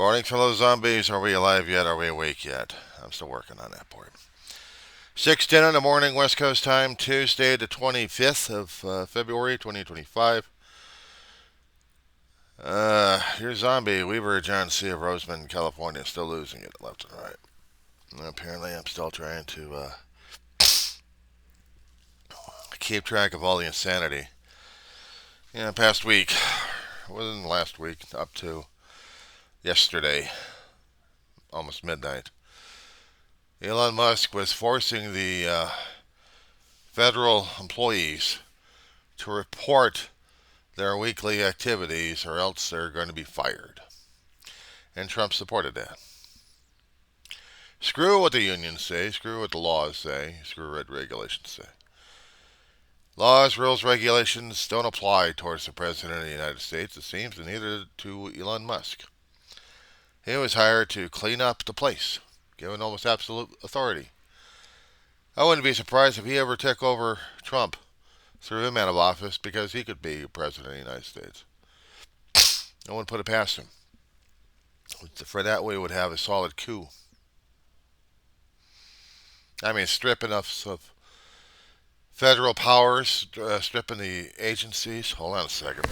Morning, fellow zombies. Are we alive yet? Are we awake yet? I'm still working on that part. 6:10 in the morning, West Coast time, Tuesday, the 25th of February, 2025. Your zombie, Weaver John C. of Roseman, California, still losing it left and right. And apparently, I'm still trying to keep track of all the insanity. Past week, wasn't last week, up to yesterday, almost midnight. Elon Musk was forcing the federal employees to report their weekly activities or else they're going to be fired. And Trump supported that. Screw what the unions say, screw what the laws say, screw what regulations say. Laws, rules, regulations don't apply towards the President of the United States, it seems, and neither to Elon Musk. He was hired to clean up the place, given almost absolute authority. I wouldn't be surprised if he ever took over Trump, threw him out of office because he could be President of the United States. No one put it past him. For that way, would have a solid coup. I mean, stripping us of federal powers, stripping the agencies. Hold on a second.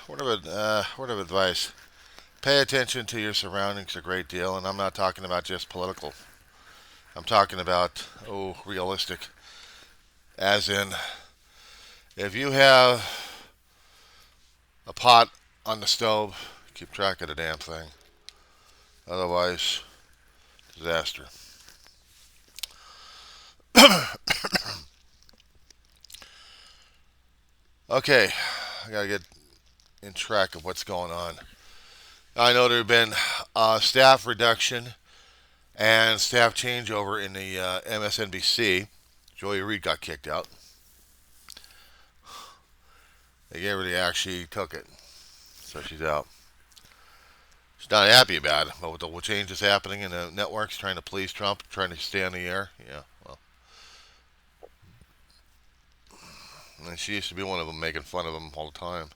Word of advice. Pay attention to your surroundings a great deal, and I'm not talking about just political. I'm talking about, realistic. As in, if you have a pot on the stove, keep track of the damn thing. Otherwise, disaster. Okay, I gotta get in track of what's going on. I know there have been staff reduction and staff changeover in the MSNBC. Joy Reid got kicked out. They gave her the axe, she took it, so she's out. She's not happy about it, but with the changes happening in the networks, trying to please Trump, trying to stay on the air, yeah, well. And she used to be one of them, making fun of him all the time.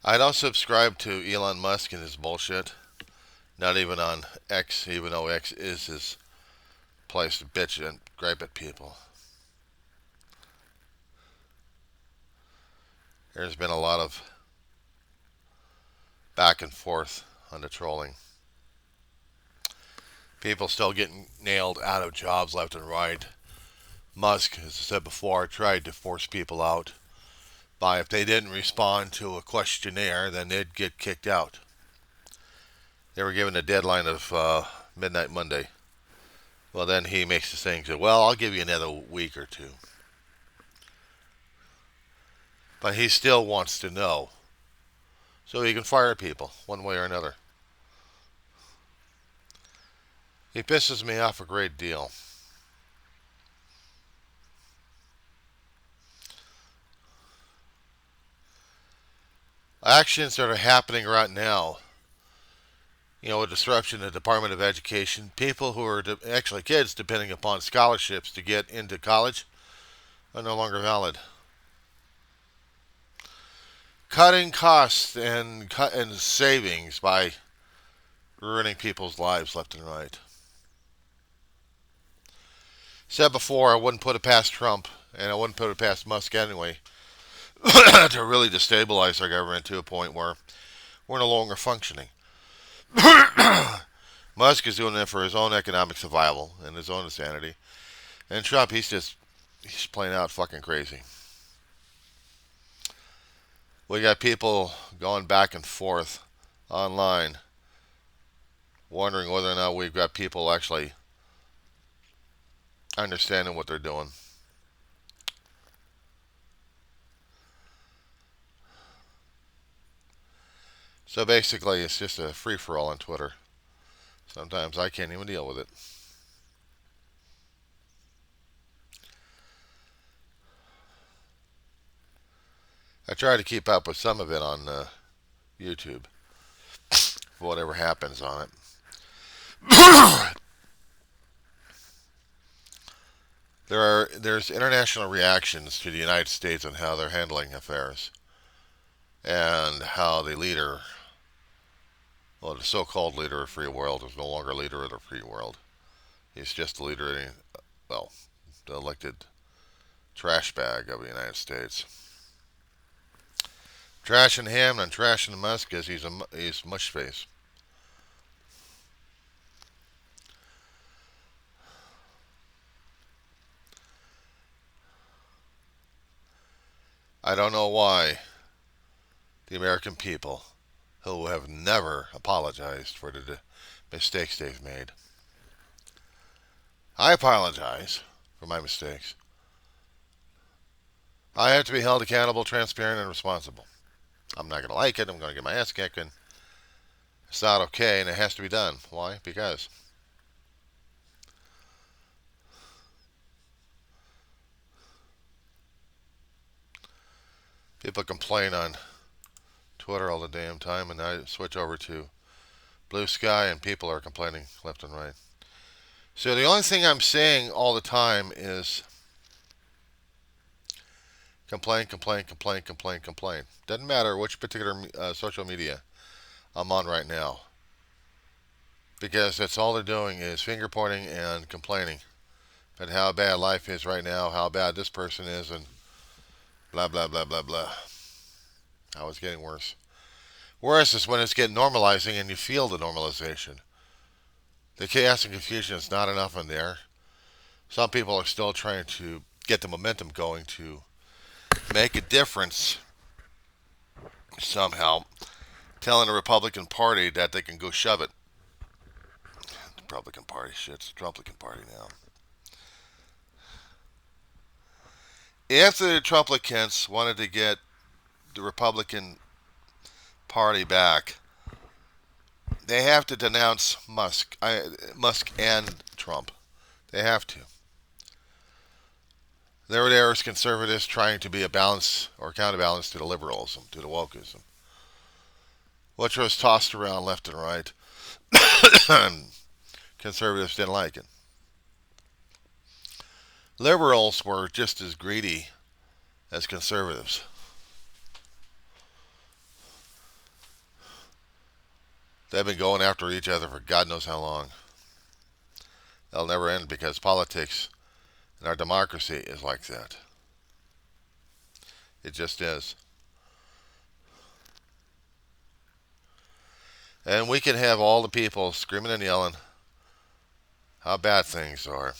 I don't subscribe to Elon Musk and his bullshit. Not even on X, even though X is his place to bitch and gripe at people. There's been a lot of back and forth on the trolling. People still getting nailed out of jobs left and right. Musk, as I said before, tried to force people out by if they didn't respond to a questionnaire, then they'd get kicked out. They were given a deadline of midnight Monday. Well, then he makes the thing say, well, I'll give you another week or two. But he still wants to know. So he can fire people one way or another. He pisses me off a great deal. Actions that are happening right now, a disruption in the Department of Education, people who are actually kids depending upon scholarships to get into college are no longer valid. Cutting costs and savings by ruining people's lives left and right. Said before, I wouldn't put it past Trump, and I wouldn't put it past Musk anyway, to really destabilize our government to a point where we're no longer functioning. Musk is doing it for his own economic survival and his own insanity. And Trump, he's playing out fucking crazy. We got people going back and forth online, wondering whether or not we've got people actually understanding what they're doing. So basically, it's just a free for all on Twitter. Sometimes I can't even deal with it. I try to keep up with some of it on YouTube, for whatever happens on it. There's international reactions to the United States on how they're handling affairs and how the leader, well, the so-called leader of the free world, is no longer leader of the free world. He's just the leader of, well, the elected trash bag of the United States. Trashing him and trashing Musk as he's mush face. I don't know why the American people, who have never apologized for the mistakes they've made. I apologize for my mistakes. I have to be held accountable, transparent, and responsible. I'm not going to like it. I'm going to get my ass kicked. And it's not okay, and it has to be done. Why? Because people complain on Twitter all the damn time, and I switch over to Blue Sky, and people are complaining left and right. So the only thing I'm saying all the time is complain, complain, complain, complain, complain. Doesn't matter which particular social media I'm on right now, because that's all they're doing is finger pointing and complaining about how bad life is right now, how bad this person is, and blah blah blah blah blah. How it's getting worse. Worse is when it's getting normalizing and you feel the normalization. The chaos and confusion is not enough in there. Some people are still trying to get the momentum going to make a difference somehow, telling the Republican Party that they can go shove it. The Republican Party, shit, it's the Trumplican Party now. If the Trumplicans wanted to get the Republican Party back, they have to denounce Musk and Trump. They have to. There are conservatives trying to be a balance or counterbalance to the liberalism, to the wokeism, which was tossed around left and right. Conservatives didn't like it. Liberals were just as greedy as conservatives. They've been going after each other for God knows how long. They'll never end because politics and our democracy is like that. It just is. And we can have all the people screaming and yelling how bad things are.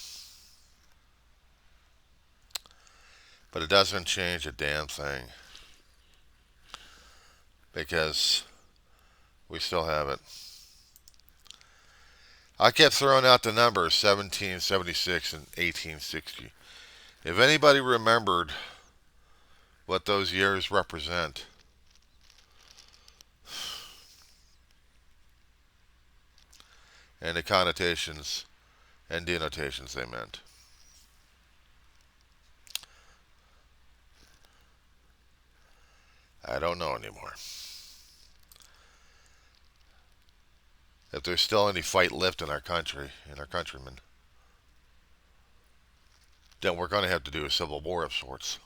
But it doesn't change a damn thing. Because we still have it. I kept throwing out the numbers 1776 and 1860. If anybody remembered what those years represent, and the connotations and denotations they meant. I don't know anymore. If there's still any fight left in our country, in our countrymen, then we're going to have to do a civil war of sorts.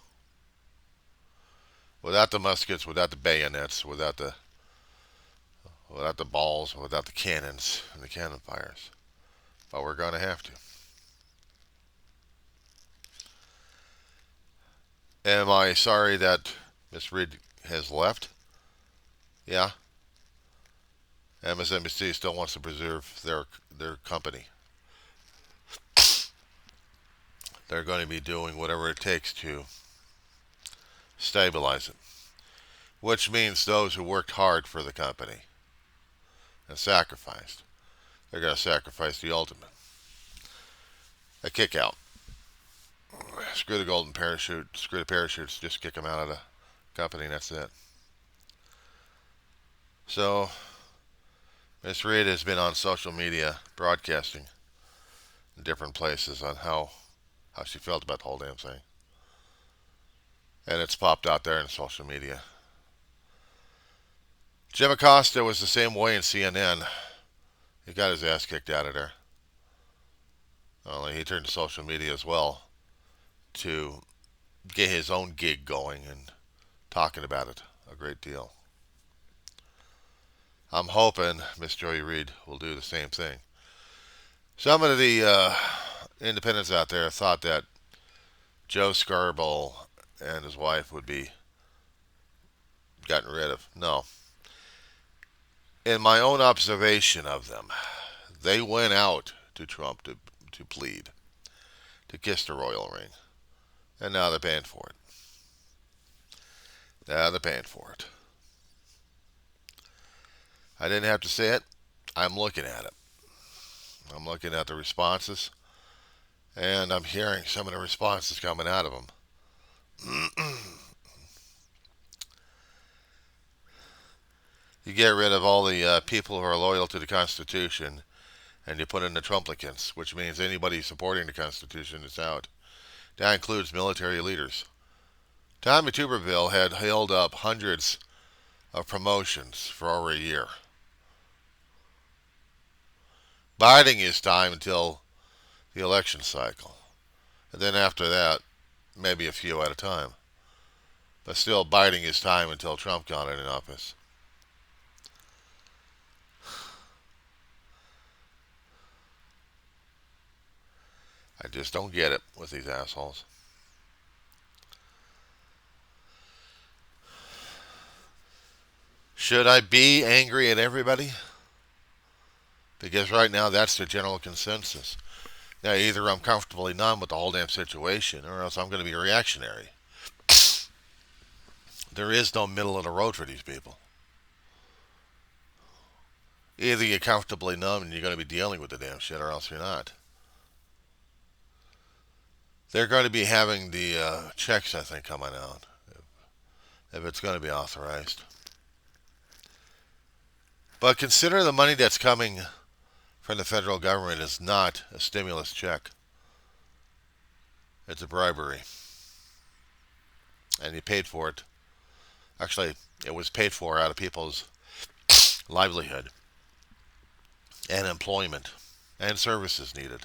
Without the muskets, without the bayonets, without the balls, without the cannons and the cannon fires. But we're going to have to. Am I sorry that Miss Reed has left? Yeah. MSNBC still wants to preserve their company. They're going to be doing whatever it takes to stabilize it. Which means those who worked hard for the company and sacrificed, they're going to sacrifice the ultimate. A kick out. Screw the golden parachute. Screw the parachutes. Just kick them out of the company and that's it. So, Miss Reed has been on social media broadcasting in different places on how she felt about the whole damn thing. And it's popped out there in social media. Jim Acosta was the same way in CNN. He got his ass kicked out of there. Only he turned to social media as well to get his own gig going and talking about it a great deal. I'm hoping Miss Joy Reid will do the same thing. Some of the independents out there thought that Joe Scarborough and his wife would be gotten rid of. No. In my own observation of them, they went out to Trump to plead, to kiss the royal ring. And now they're paying for it. Now they're paying for it. I didn't have to say it. I'm looking at it. I'm looking at the responses, and I'm hearing some of the responses coming out of them. You get rid of all the people who are loyal to the Constitution, and you put in the Trumplicans, which means anybody supporting the Constitution is out. That includes military leaders. Tommy Tuberville had held up hundreds of promotions for over a year, biding his time until the election cycle. And then after that, maybe a few at a time. But still biding his time until Trump got in office. I just don't get it with these assholes. Should I be angry at everybody? Because right now that's the general consensus. Now either I'm comfortably numb with the whole damn situation, or else I'm going to be reactionary. There is no middle of the road for these people. Either you're comfortably numb and you're going to be dealing with the damn shit, or else you're not. They're going to be having the checks, I think, coming out, if it's going to be authorized. But consider the money that's coming from the federal government is not a stimulus check. It's a bribery. And you paid for it. Actually, it was paid for out of people's livelihood and employment and services needed.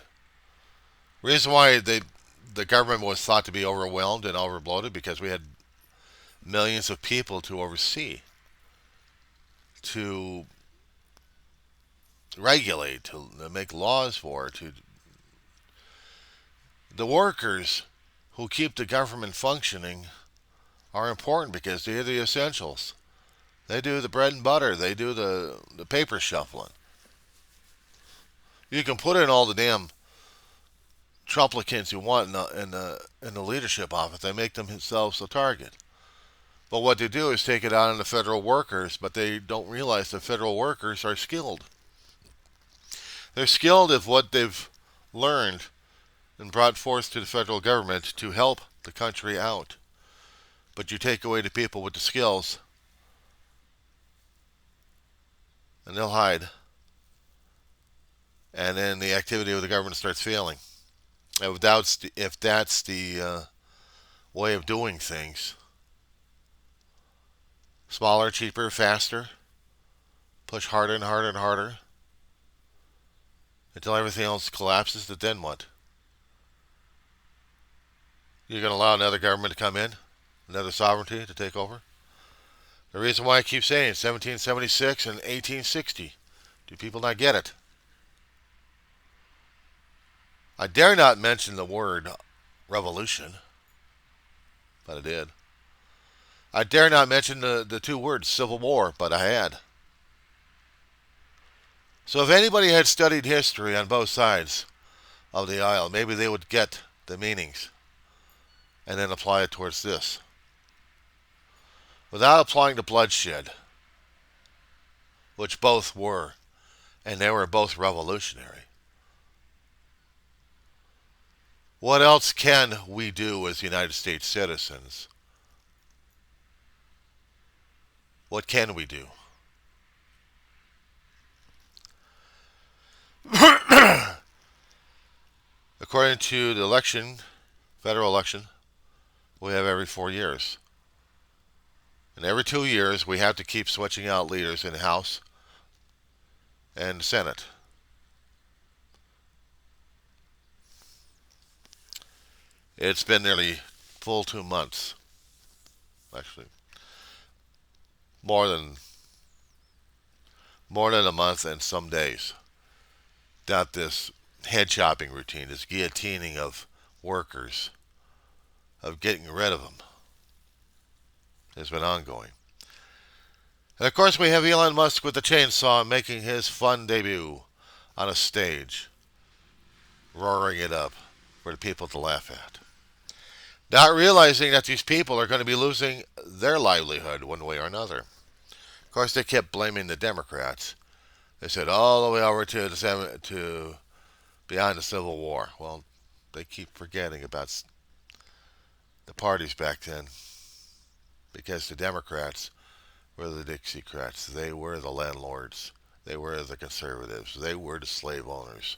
Reason why the government was thought to be overwhelmed and overbloated because we had millions of people to oversee, to regulate, to make laws for, to the workers who keep the government functioning are important because they're the essentials. They do the bread and butter. They do the paper shuffling. You can put in all the damn Trumplicans you want in the leadership office. They make themselves a target. But what they do is take it out on the federal workers, but they don't realize the federal workers are skilled. They're skilled at what they've learned and brought forth to the federal government to help the country out. But you take away the people with the skills, and they'll hide. And then the activity of the government starts failing. If that's the way of doing things, smaller, cheaper, faster, push harder and harder and harder until everything else collapses, then what? You're going to allow another government to come in? Another sovereignty to take over? The reason why I keep saying 1776 and 1860. Do people not get it? I dare not mention the word revolution, but I did. I dare not mention the two words Civil War, but I had. So if anybody had studied history on both sides of the aisle, maybe they would get the meanings and then apply it towards this. Without applying the bloodshed, which both were, and they were both revolutionary. What else can we do as United States citizens? What can we do? According to the election, federal election, we have every 4 years. And every 2 years, we have to keep switching out leaders in the House and the Senate. It's been nearly full 2 months, actually, more than a month and some days. That this head chopping routine, this guillotining of workers, of getting rid of them, has been ongoing. And of course, we have Elon Musk with the chainsaw making his fun debut on a stage, roaring it up for the people to laugh at. Not realizing that these people are going to be losing their livelihood one way or another. Of course, they kept blaming the Democrats. They said all the way over to behind the Civil War. Well, they keep forgetting about the parties back then because the Democrats were the Dixiecrats. They were the landlords. They were the conservatives. They were the slave owners.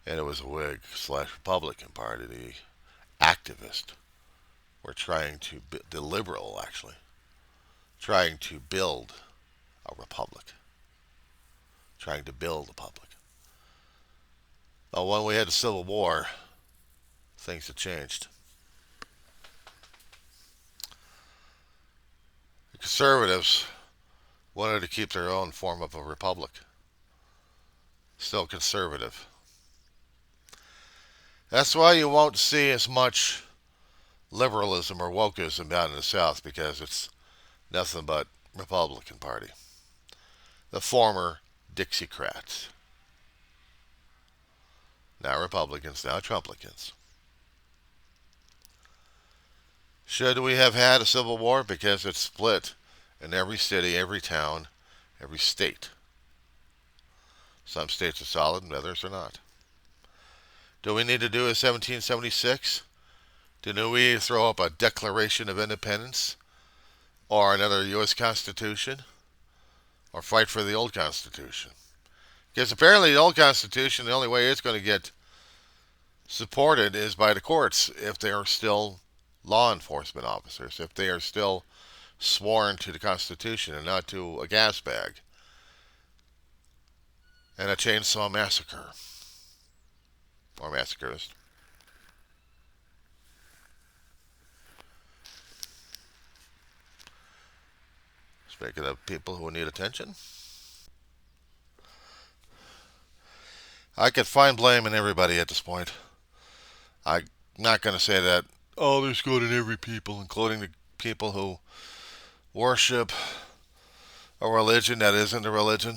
And it was a Whig slash Republican Party. The activists were trying to, the liberal actually, trying to build a republic. Trying to build a public. But when we had the Civil War, things had changed. The conservatives wanted to keep their own form of a republic. Still conservative. That's why you won't see as much liberalism or wokeism down in the South, because it's nothing but Republican Party. The former Dixiecrats. Now Republicans, now Trumplicans. Should we have had a civil war? Because it's split in every city, every town, every state. Some states are solid and others are not. Do we need to do a 1776? Do we throw up a Declaration of Independence? Or another U.S. Constitution? Or fight for the old Constitution? Because apparently the old Constitution, the only way it's going to get supported is by the courts if they are still law enforcement officers, if they are still sworn to the Constitution and not to a gas bag and a chainsaw massacre. Or massacrist. Speaking of people who need attention, I could find blame in everybody at this point. I'm not going to say that, oh, there's good in every people, including the people who worship a religion that isn't a religion,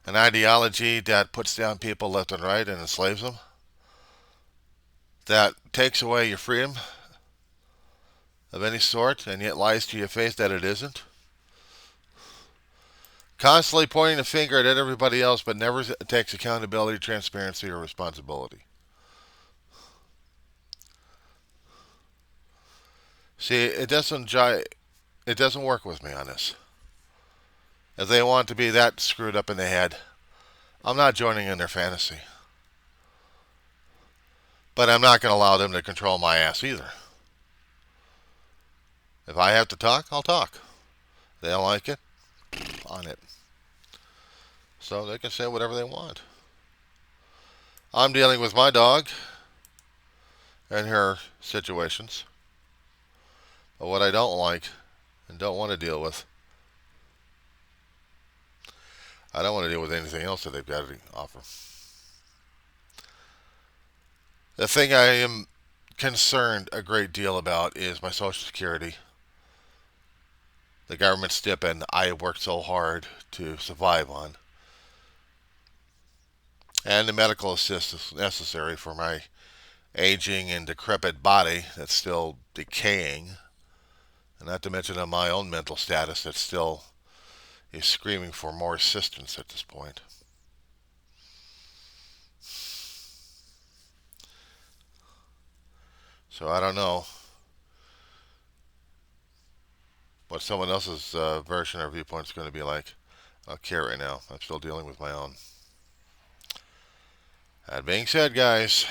an ideology that puts down people left and right and enslaves them, that takes away your freedom of any sort and yet lies to your face that it isn't. Constantly pointing the finger at everybody else but never takes accountability, transparency, or responsibility. See, it doesn't work with me on this. If they want to be that screwed up in the head, I'm not joining in their fantasy. But I'm not going to allow them to control my ass either. If I have to talk, I'll talk. They don't like it, on it. So they can say whatever they want. I'm dealing with my dog and her situations. But what I don't like and don't want to deal with, I don't want to deal with anything else that they've got to offer. The thing I am concerned a great deal about is my Social Security. The government stipend I worked so hard to survive on. And the medical assistance necessary for my aging and decrepit body that's still decaying. And not to mention on my own mental status that still is screaming for more assistance at this point. So I don't know what someone else's version or viewpoint is going to be like. I don't care right now. I'm still dealing with my own. That being said, guys,